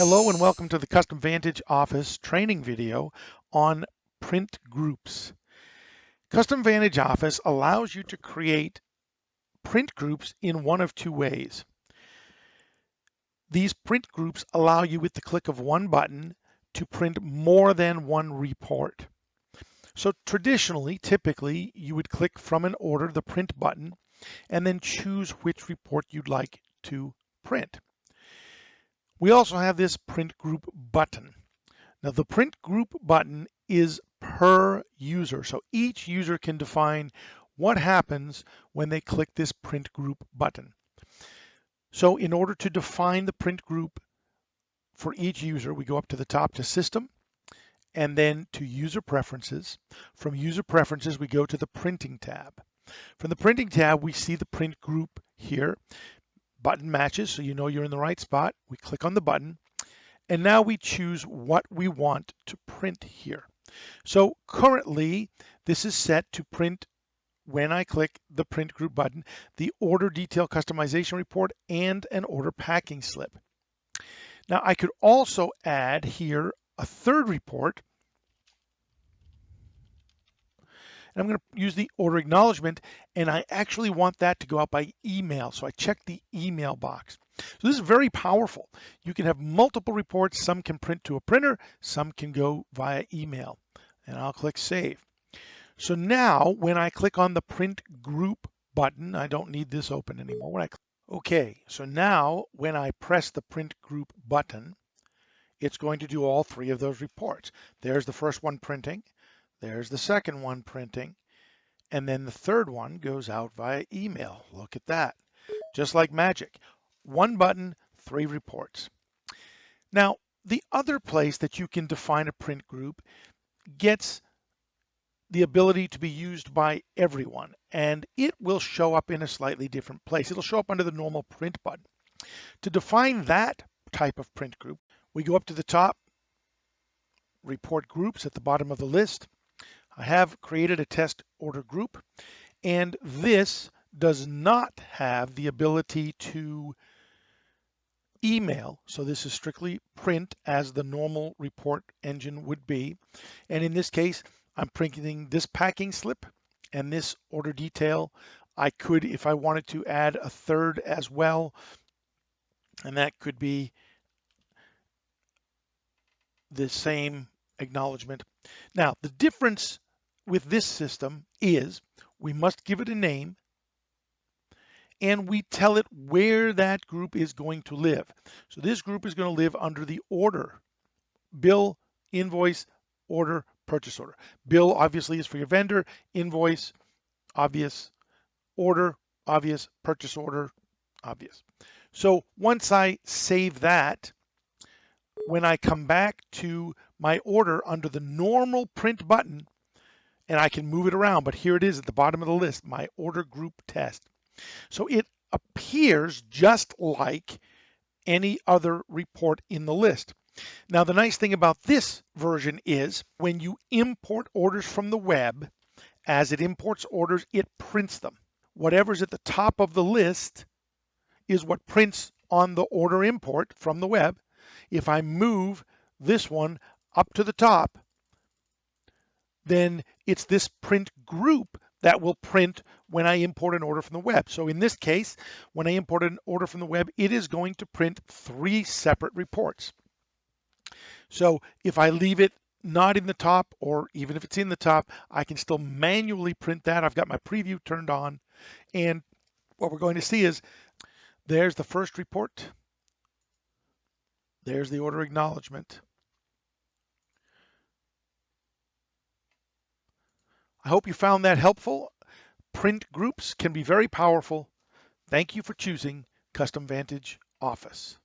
Hello and welcome to the Custom Vantage Office training video on print groups. Custom Vantage Office allows you to create print groups in one of two ways. These print groups allow you with the click of one button to print more than one report. So traditionally, typically, you would click from an order the print button and then choose which report you'd like to print. We also have this print group button. Now the print group button is per user. So each user can define what happens when they click this print group button. So in order to define the print group for each user, we go up to the top to System and then to User Preferences. From User Preferences, we go to the Printing tab. From the Printing tab, we see the print group here. Button matches, so you know you're in the right spot. We click on the button, and now we choose what we want to print here. So currently, this is set to print, when I click the print group button, the order detail customization report and an order packing slip. Now I could also add here a third report. And I'm going to use the order acknowledgement, and I actually want that to go out by email. So I check the email box. So this is very powerful. You can have multiple reports. Some can print to a printer, some can go via email. And I'll click Save. So now when I click on the print group button, I don't need this open anymore. Okay, so now when I press the print group button, it's going to do all three of those reports. There's the first one printing. There's the second one printing, and then the third one goes out via email. Look at that, just like magic. One button, three reports. Now, the other place that you can define a print group gets the ability to be used by everyone, and it will show up in a slightly different place. It'll show up under the normal print button. To define that type of print group, we go up to the top, Report Groups at the bottom of the list. I have created a test order group, and this does not have the ability to email. So this is strictly print as the normal report engine would be. And in this case, I'm printing this packing slip and this order detail. I could, if I wanted to, add a third as well, and that could be the same acknowledgement. Now, the difference with this system is we must give it a name, and we tell it where that group is going to live. So this group is going to live under the order: bill, invoice, order, purchase order. Bill obviously is for your vendor, invoice, obvious, order, obvious, purchase order, obvious. So once I save that, when I come back to my order under the normal print button, and I can move it around, but here it is at the bottom of the list, my order group test. So it appears just like any other report in the list. Now, the nice thing about this version is when you import orders from the web, as it imports orders, it prints them. Whatever's at the top of the list is what prints on the order import from the web. If I move this one up to the top, then it's this print group that will print when I import an order from the web. So in this case, when I import an order from the web, it is going to print three separate reports. So if I leave it not in the top, or even if it's in the top, I can still manually print that. I've got my preview turned on, and what we're going to see is there's the first report. There's the order acknowledgement. I hope you found that helpful. Print groups can be very powerful. Thank you for choosing Custom Vantage Office.